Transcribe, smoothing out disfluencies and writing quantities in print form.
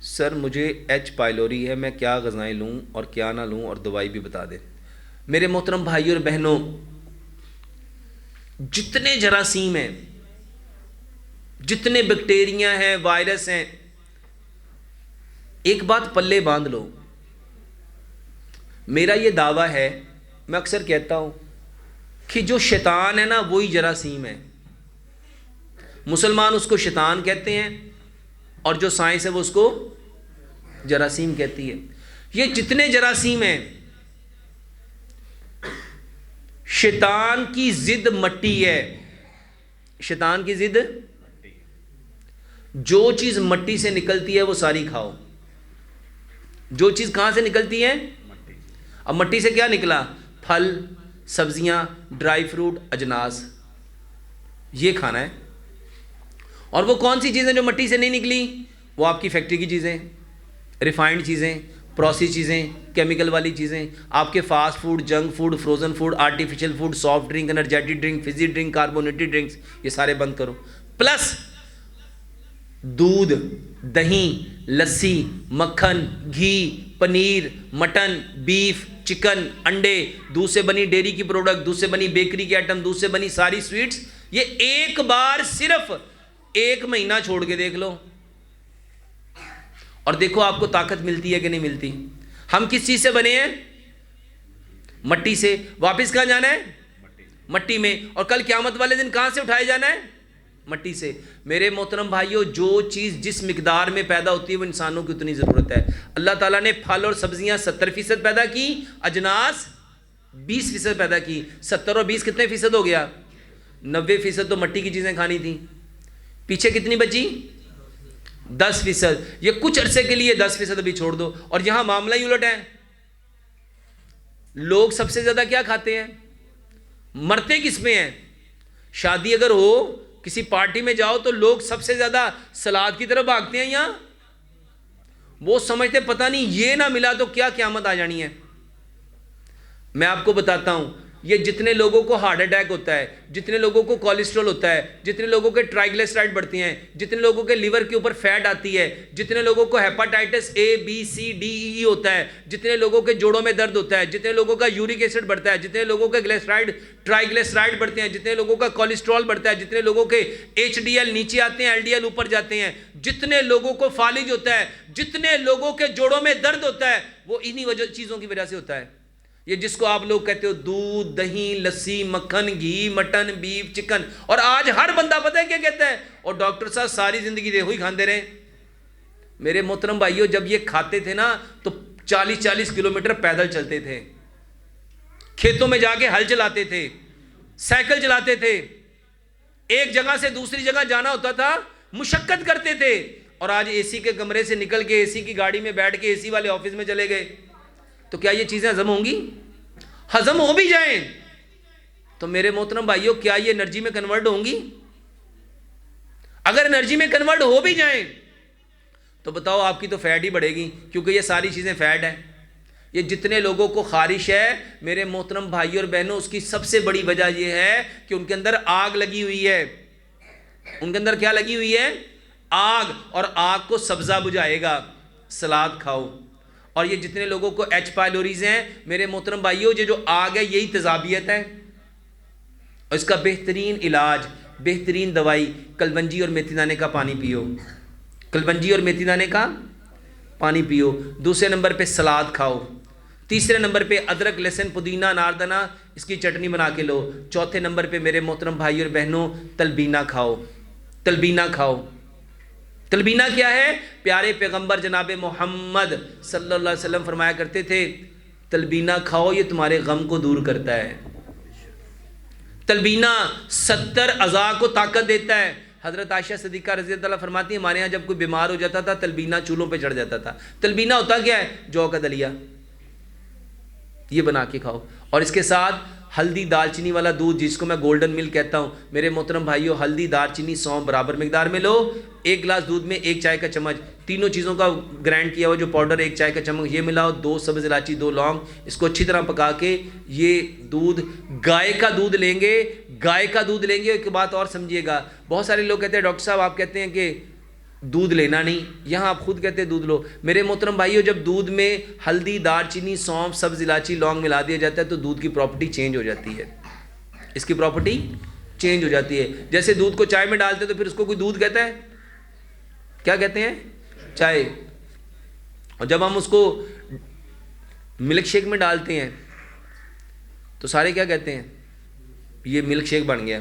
سر مجھے ایچ پائلوری ہے، میں کیا غذائیں لوں اور کیا نہ لوں، اور دوائی بھی بتا دیں۔ میرے محترم بھائی اور بہنوں، جتنے جراثیم ہیں، جتنے بیکٹیریا ہیں، وائرس ہیں، ایک بات پلے باندھ لو۔ میرا یہ دعویٰ ہے، میں اکثر کہتا ہوں کہ جو شیطان ہے نا وہی جراثیم ہے۔ مسلمان اس کو شیطان کہتے ہیں اور جو سائنس ہے وہ اس کو جراثیم کہتی ہے۔ یہ جتنے جراثیم ہیں، شیطان کی ضد مٹی ہے۔ شیطان کی ضد، جو چیز مٹی سے نکلتی ہے وہ ساری کھاؤ۔ جو چیز کہاں سے نکلتی ہے؟ اب مٹی سے کیا نکلا؟ پھل، سبزیاں، ڈرائی فروٹ، اجناس، یہ کھانا ہے۔ اور وہ کون سی چیزیں جو مٹی سے نہیں نکلی؟ وہ آپ کی فیکٹری کی چیزیں، ریفائنڈ چیزیں، پروسیس چیزیں، کیمیکل والی چیزیں، آپ کے fast food, junk food, frozen food, artificial food, soft drink, energetic drink, fuzzy drink, carbonated drinks, یہ سارے بند کرو۔ پلس دودھ، دہی، لسی، مکھن، گھی، پنیر، مٹن، بیف، چکن، انڈے، دودھ سے بنی ڈیری کی پروڈکٹ، دودھ سے بنی بیکری کے آئٹم، دودھ سے بنی ساری سویٹس، یہ ایک بار صرف 1 مہینہ چھوڑ کے دیکھ لو اور دیکھو آپ کو طاقت ملتی ہے کہ نہیں ملتی۔ ہم کس چیز سے بنے ہیں؟ مٹی سے۔ واپس کہاں جانا ہے؟ مٹی میں۔ اور کل قیامت والے دن کہاں سے اٹھائے جانا ہے؟ مٹی سے۔ میرے محترم بھائیوں، جو چیز جس مقدار میں پیدا ہوتی ہے وہ انسانوں کی اتنی ضرورت ہے۔ اللہ تعالیٰ نے پھل اور سبزیاں 70% پیدا کی، اجناس 20% پیدا کی۔ 70 اور 20 کتنے فیصد ہو گیا؟ 90% تو مٹی کی چیزیں کھانی تھیں۔ پیچھے کتنی بچی؟ 10%۔ یہ کچھ عرصے کے لیے 10% ابھی چھوڑ دو۔ اور یہاں معاملہ ہی الٹ ہے۔ لوگ سب سے زیادہ کیا کھاتے ہیں؟ مرتے کس میں ہیں؟ شادی اگر ہو، کسی پارٹی میں جاؤ تو لوگ سب سے زیادہ سلاد کی طرف بھاگتے ہیں۔ یہاں وہ سمجھتے پتہ نہیں یہ نہ ملا تو کیا قیامت آ جانی ہے۔ میں آپ کو بتاتا ہوں، یہ جتنے لوگوں کو ہارٹ اٹیک ہوتا ہے، جتنے لوگوں کو کولیسٹرول ہوتا ہے، جتنے لوگوں کے ٹرائیگلیسرائڈ بڑھتی ہیں، جتنے لوگوں کے لیور کے اوپر فیٹ آتی ہے، جتنے لوگوں کو hepatitis A B C D E ہوتا ہے، جتنے لوگوں کے جوڑوں میں درد ہوتا ہے، جتنے لوگوں کا یورک ایسڈ بڑھتا ہے، جتنے لوگوں کے ٹرائیگلیسرائڈ بڑھتے ہیں، جتنے لوگوں کا کولیسٹرول بڑھتا ہے، جتنے لوگوں کے HDL نیچے آتے ہیں، LDL اوپر جاتے ہیں، جتنے لوگوں کو فالج ہوتا ہے، جتنے لوگوں کے جوڑوں میں درد ہوتا ہے، وہ انہی چیزوں کی وجہ سے ہوتا ہے۔ یہ جس کو آپ لوگ کہتے ہو دودھ، دہی، لسی، مکھن، گھی، مٹن، بیف، چکن، اور آج ہر بندہ پتہ ہے کیا کہتا ہے؟ اور ڈاکٹر صاحب ساری زندگی دے ہوئی کھاندے رہے۔ میرے محترم بھائیوں، جب یہ کھاتے تھے نا تو 40-40 کلومیٹر پیدل چلتے تھے، کھیتوں میں جا کے ہل چلاتے تھے، سائیکل چلاتے تھے، ایک جگہ سے دوسری جگہ جانا ہوتا تھا مشقت کرتے تھے۔ اور آج AC کے کمرے سے نکل کے AC کی گاڑی میں بیٹھ کے AC والے آفس میں چلے گئے، تو کیا یہ چیزیں ہضم ہوں گی؟ ہضم ہو بھی جائیں تو میرے محترم بھائیوں، کیا یہ انرجی میں کنورٹ ہوں گی؟ اگر انرجی میں کنورٹ ہو بھی جائیں تو بتاؤ آپ کی تو فیٹ ہی بڑھے گی، کیونکہ یہ ساری چیزیں فیٹ ہیں۔ یہ جتنے لوگوں کو خارش ہے میرے محترم بھائیوں اور بہنوں، اس کی سب سے بڑی وجہ یہ ہے کہ ان کے اندر آگ لگی ہوئی ہے۔ ان کے اندر کیا لگی ہوئی ہے؟ آگ۔ اور آگ کو سبزہ بجھائے گا۔ سلاد کھاؤ۔ اور یہ جتنے لوگوں کو ایچ پائلوریز ہیں میرے محترم بھائیوں، یہ جو آگ ہے یہی تیزابیت ہے، اور اس کا بہترین علاج، بہترین دوائی کلونجی اور میتھی دانے کا پانی پیو۔ کلونجی اور میتھی دانے کا پانی پیو۔ دوسرے نمبر پہ سلاد کھاؤ۔ تیسرے نمبر پہ ادرک، لہسن، پودینہ، ناردنا، اس کی چٹنی بنا کے لو۔ چوتھے نمبر پہ میرے محترم بھائی اور بہنوں، تلبینہ کھاؤ۔ تلبینہ کھاؤ۔ تلبینہ کیا ہے؟ پیارے پیغمبر جناب محمد صلی اللہ علیہ وسلم فرمایا کرتے تھے، تلبینہ کھاؤ، یہ تمہارے غم کو دور کرتا ہے۔ تلبینہ 70 اعضاء کو طاقت دیتا ہے۔ حضرت عائشہ صدیقہ رضی اللہ عنہا فرماتی ہیں، ہمارے ہاں جب کوئی بیمار ہو جاتا تھا تلبینہ چولہوں پہ چڑھ جاتا تھا۔ تلبینہ ہوتا کیا ہے؟ جو کا دلیا، یہ بنا کے کھاؤ۔ اور اس کے ساتھ ہلدی، دال چینی والا دودھ، جس کو میں گولڈن ملک کہتا ہوں، میرے محترم بھائیوں، ہلدی، دار چینی، سونف برابر مقدار میں لو۔ 1 گلاس دودھ میں 1 چائے کا چمچ، تینوں چیزوں کا گرائنڈ کیا ہوا جو پاؤڈر 1 چائے کا چمچ یہ ملاؤ، 2 سبز الائچی، 2 لونگ، اس کو اچھی طرح پکا کے یہ دودھ، گائے کا دودھ لیں گے۔ گائے کا دودھ لیں گے۔ ایک بات اور سمجھیے گا، بہت سارے لوگ کہتے ہیں ڈاکٹر صاحب آپ کہتے ہیں کہ دودھ لینا نہیں. یہاں آپ خود کہتے ہیں دودھ لو. میرے محترم بھائیو، جب دودھ میں ہلدی، دار چینی، سونف، سبز الائچی، لونگ ملا دیا جاتا ہے تو دودھ کی پراپرٹی چینج ہو جاتی ہے. اس کی پراپرٹی چینج ہو جاتی ہے. جیسے دودھ کو چائے میں ڈالتے تو پھر اس کو کوئی دودھ کہتا ہے؟ کیا کہتے ہیں؟ چائے. اور جب ہم اس کو ملک شیک میں ڈالتے ہیں تو سارے کیا کہتے ہیں؟ یہ ملک شیک بن گیا.